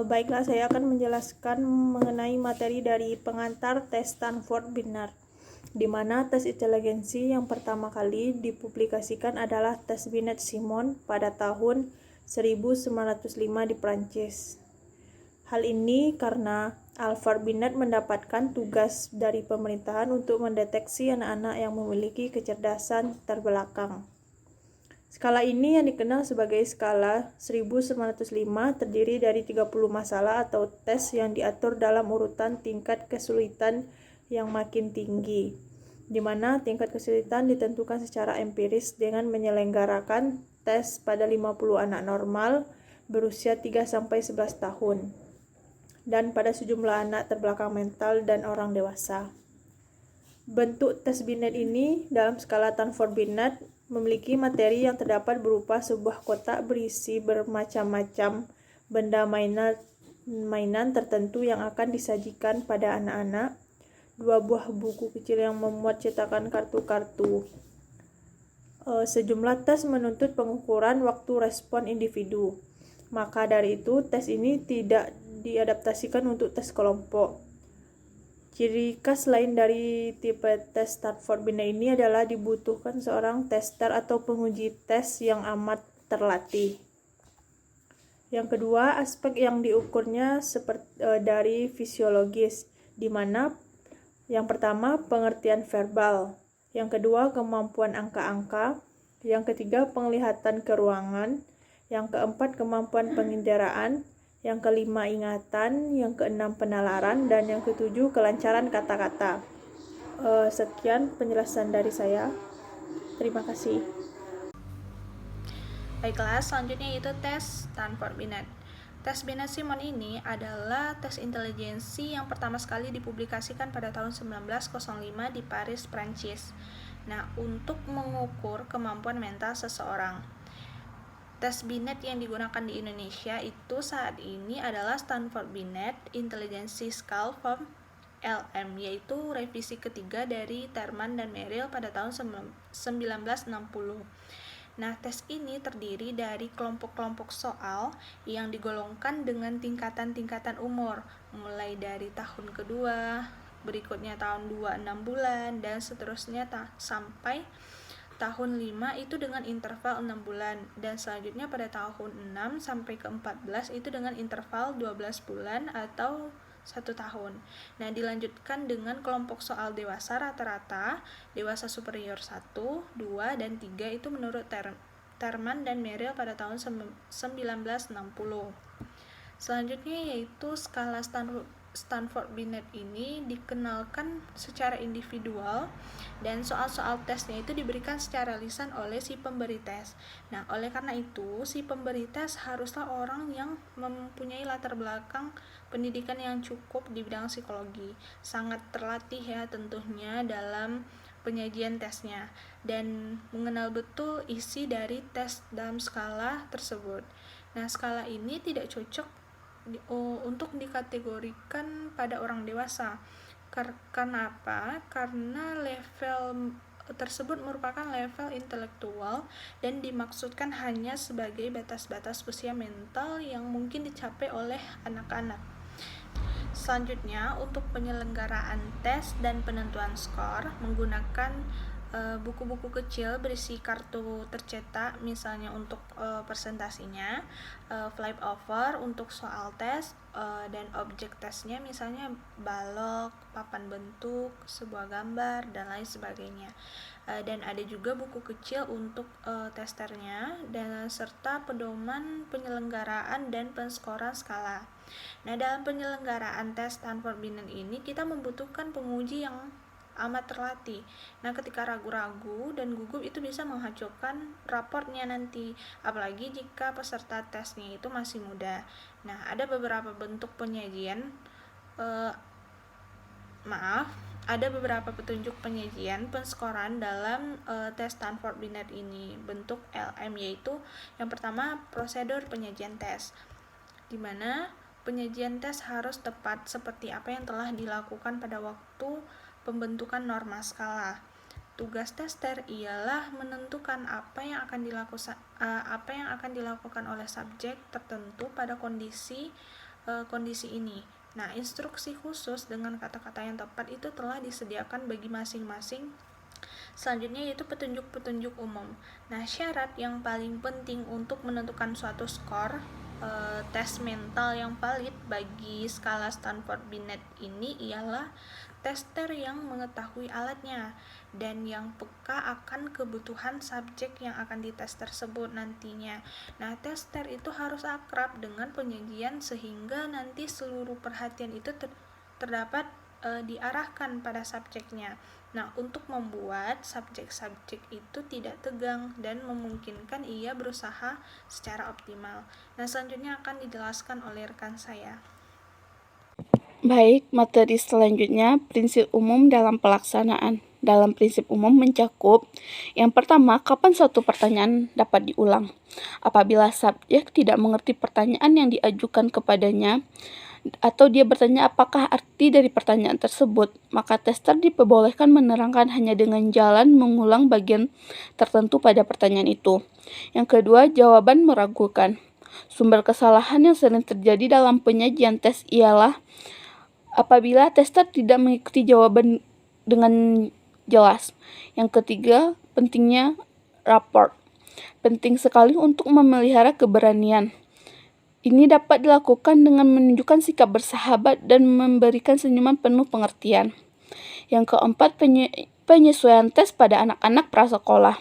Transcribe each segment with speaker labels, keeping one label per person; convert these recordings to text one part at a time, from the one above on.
Speaker 1: Baiklah, saya akan menjelaskan mengenai materi dari pengantar tes Stanford Binet, di mana tes inteligensi yang pertama kali dipublikasikan adalah tes Binet-Simon pada tahun 1905 di Prancis. Hal ini karena Alfred Binet mendapatkan tugas dari pemerintahan untuk mendeteksi anak-anak yang memiliki kecerdasan terbelakang. Skala ini yang dikenal sebagai skala 1905 terdiri dari 30 masalah atau tes yang diatur dalam urutan tingkat kesulitan yang makin tinggi, di mana tingkat kesulitan ditentukan secara empiris dengan menyelenggarakan tes pada 50 anak normal berusia 3-11 tahun dan pada sejumlah anak terbelakang mental dan orang dewasa. Bentuk tes Binet ini dalam skala Stanford Binet memiliki materi yang terdapat berupa sebuah kotak berisi bermacam-macam benda mainan tertentu yang akan disajikan pada anak-anak, 2 buah buku kecil yang memuat cetakan kartu-kartu. Sejumlah tes menuntut pengukuran waktu respon individu. Maka dari itu, tes ini tidak diadaptasikan untuk tes kelompok. Ciri khas lain dari tipe tes Stanford Binet ini adalah dibutuhkan seorang tester atau penguji tes yang amat terlatih. Yang kedua, aspek yang diukurnya dari fisiologis, di mana yang pertama pengertian verbal, yang kedua kemampuan angka-angka, yang ketiga penglihatan ke ruangan, yang keempat kemampuan penginderaan, yang kelima ingatan, yang keenam penalaran, dan yang ketujuh kelancaran kata-kata. Sekian penjelasan dari saya. Terima kasih.
Speaker 2: Baiklah, selanjutnya itu tes Stanford Binet. Tes Binet-Simon ini adalah tes intelijensi yang pertama sekali dipublikasikan pada tahun 1905 di Paris, Prancis. Nah, untuk mengukur kemampuan mental seseorang. Tes Binet yang digunakan di Indonesia itu saat ini adalah Stanford Binet Intelligence Scale Form LM, yaitu revisi ketiga dari Terman dan Merrill pada tahun 1960. Nah, tes ini terdiri dari kelompok-kelompok soal yang digolongkan dengan tingkatan-tingkatan umur, mulai dari tahun kedua, berikutnya tahun 2 6 bulan, dan seterusnya sampai tahun 5 itu dengan interval 6 bulan, dan selanjutnya pada tahun 6 sampai ke 14 itu dengan interval 12 bulan atau 1 tahun. Nah, dilanjutkan dengan kelompok soal dewasa rata-rata, dewasa superior 1, 2, dan 3 itu menurut Terman dan Merrill pada tahun 1960. Selanjutnya yaitu skala Stanford Binet ini dikenalkan secara individual dan soal-soal tesnya itu diberikan secara lisan oleh si pemberi tes. Nah, oleh karena itu si pemberi tes haruslah orang yang mempunyai latar belakang pendidikan yang cukup di bidang psikologi, sangat terlatih ya tentunya dalam penyajian tesnya dan mengenal betul isi dari tes dalam skala tersebut. Nah, skala ini tidak cocok untuk dikategorikan pada orang dewasa. Karena apa? Karena level tersebut merupakan level intelektual dan dimaksudkan hanya sebagai batas-batas usia mental yang mungkin dicapai oleh anak-anak. Selanjutnya, untuk penyelenggaraan tes dan penentuan skor menggunakan buku-buku kecil berisi kartu tercetak, misalnya untuk presentasinya, flip over untuk soal tes, dan objek tesnya misalnya balok, papan bentuk, sebuah gambar, dan lain sebagainya. Dan ada juga buku kecil untuk testernya dan serta pedoman penyelenggaraan dan penskoran skala. Nah, dalam penyelenggaraan tes Stanford Binet ini kita membutuhkan penguji yang amat terlatih. Nah, ketika ragu-ragu dan gugup itu bisa menghancurkan raportnya nanti, apalagi jika peserta tesnya itu masih muda. Nah, ada beberapa bentuk penyajian ada beberapa petunjuk penyajian penskoran dalam tes Stanford Binet ini bentuk LM, yaitu yang pertama prosedur penyajian tes, di mana penyajian tes harus tepat seperti apa yang telah dilakukan pada waktu pembentukan norma skala. Tugas tester ialah menentukan apa yang akan dilakukan oleh subjek tertentu pada kondisi kondisi ini. Nah, instruksi khusus dengan kata-kata yang tepat itu telah disediakan bagi masing-masing. Selanjutnya yaitu petunjuk-petunjuk umum. Nah, syarat yang paling penting untuk menentukan suatu skor tes mental yang valid bagi skala Stanford Binet ini ialah tester yang mengetahui alatnya dan yang peka akan kebutuhan subjek yang akan dites tersebut nantinya. Nah, tester itu harus akrab dengan penyajian sehingga nanti seluruh perhatian itu terdapat diarahkan pada subjeknya. Nah, untuk membuat subjek-subjek itu tidak tegang dan memungkinkan ia berusaha secara optimal. Nah, selanjutnya akan dijelaskan oleh rekan saya.
Speaker 3: Baik, materi selanjutnya prinsip umum dalam pelaksanaan. Dalam prinsip umum mencakup yang pertama, kapan suatu pertanyaan dapat diulang. Apabila subjek tidak mengerti pertanyaan yang diajukan kepadanya, atau dia bertanya apakah arti dari pertanyaan tersebut, maka tester diperbolehkan menerangkan hanya dengan jalan mengulang bagian tertentu pada pertanyaan itu. Yang kedua, jawaban meragukan. Sumber kesalahan yang sering terjadi dalam penyajian tes ialah apabila tester tidak mengikuti jawaban dengan jelas. Yang ketiga, pentingnya raport. Penting sekali untuk memelihara keberanian. Ini dapat dilakukan dengan menunjukkan sikap bersahabat dan memberikan senyuman penuh pengertian. Yang keempat, penyesuaian tes pada anak-anak prasekolah.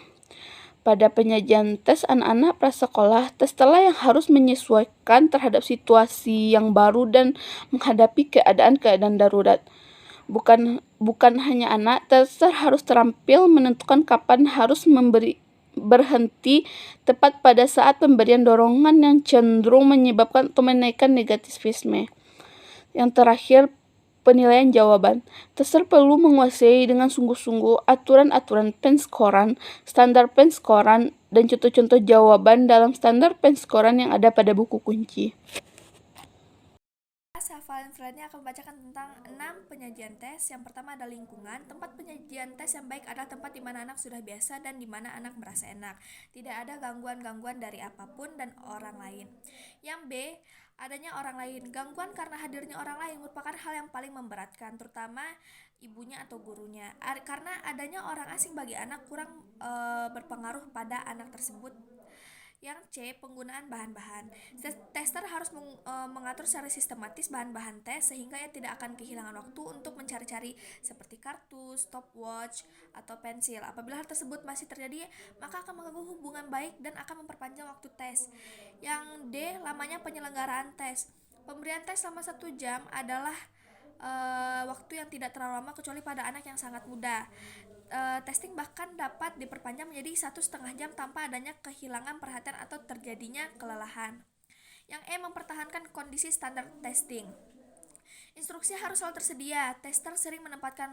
Speaker 3: Pada penyajian tes anak-anak prasekolah, testerlah yang harus menyesuaikan terhadap situasi yang baru dan menghadapi keadaan-keadaan darurat. Bukan hanya anak, tester harus terampil menentukan kapan harus berhenti tepat pada saat pemberian dorongan yang cenderung menyebabkan atau menaikkan negativisme. Yang terakhir, penilaian jawaban. Tester perlu menguasai dengan sungguh-sungguh aturan-aturan penskoran, standar penskoran, dan contoh-contoh jawaban dalam standar penskoran yang ada pada buku kunci.
Speaker 4: Saya Valen akan membacakan tentang 6 penyajian tes. Yang pertama ada lingkungan. Tempat penyajian tes yang baik adalah tempat di mana anak sudah biasa dan di mana anak merasa enak. Tidak ada gangguan-gangguan dari apapun dan orang lain. Yang B, adanya orang lain. Gangguan karena hadirnya orang lain merupakan hal yang paling memberatkan, terutama ibunya atau gurunya. Karena adanya orang asing bagi anak kurang berpengaruh pada anak tersebut. Yang C, penggunaan bahan-bahan. Tester harus mengatur secara sistematis bahan-bahan tes sehingga ia tidak akan kehilangan waktu untuk mencari-cari seperti kartu, stopwatch, atau pensil. Apabila hal tersebut masih terjadi, maka akan mengganggu hubungan baik dan akan memperpanjang waktu tes. Yang D, lamanya penyelenggaraan tes. Pemberian tes selama 1 jam adalah waktu yang tidak terlalu lama kecuali pada anak yang sangat muda. Testing bahkan dapat diperpanjang menjadi 1,5 jam tanpa adanya kehilangan perhatian atau terjadinya kelelahan. Yang E, mempertahankan kondisi standar testing. Instruksi harus selalu tersedia. Tester sering menempatkan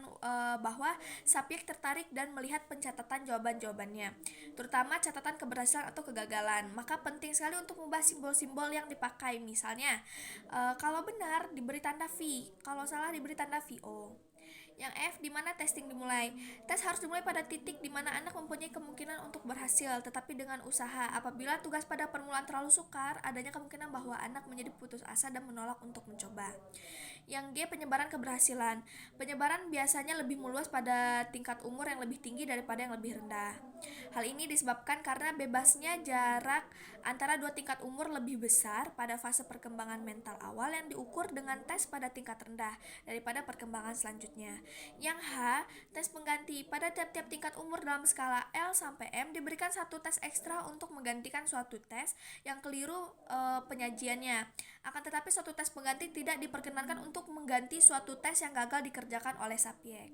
Speaker 4: bahwa subjek tertarik dan melihat pencatatan jawaban-jawabannya, terutama catatan keberhasilan atau kegagalan. Maka penting sekali untuk mengubah simbol-simbol yang dipakai. Misalnya, kalau benar diberi tanda V, kalau salah diberi tanda VO. Yang F, di mana testing dimulai. Tes harus dimulai pada titik di mana anak mempunyai kemungkinan untuk berhasil, tetapi dengan usaha. Apabila tugas pada permulaan terlalu sukar, adanya kemungkinan bahwa anak menjadi putus asa dan menolak untuk mencoba. Yang G, penyebaran keberhasilan. Penyebaran biasanya lebih meluas pada tingkat umur yang lebih tinggi daripada yang lebih rendah. Hal ini disebabkan karena bebasnya jarak antara dua tingkat umur lebih besar pada fase perkembangan mental awal yang diukur dengan tes pada tingkat rendah daripada perkembangan selanjutnya. Yang H, tes pengganti. Pada tiap-tiap tingkat umur dalam skala L sampai M diberikan satu tes ekstra untuk menggantikan suatu tes yang keliru penyajiannya. Akan tetapi suatu tes pengganti tidak diperkenankan untuk mengganti suatu tes yang gagal dikerjakan oleh subjek.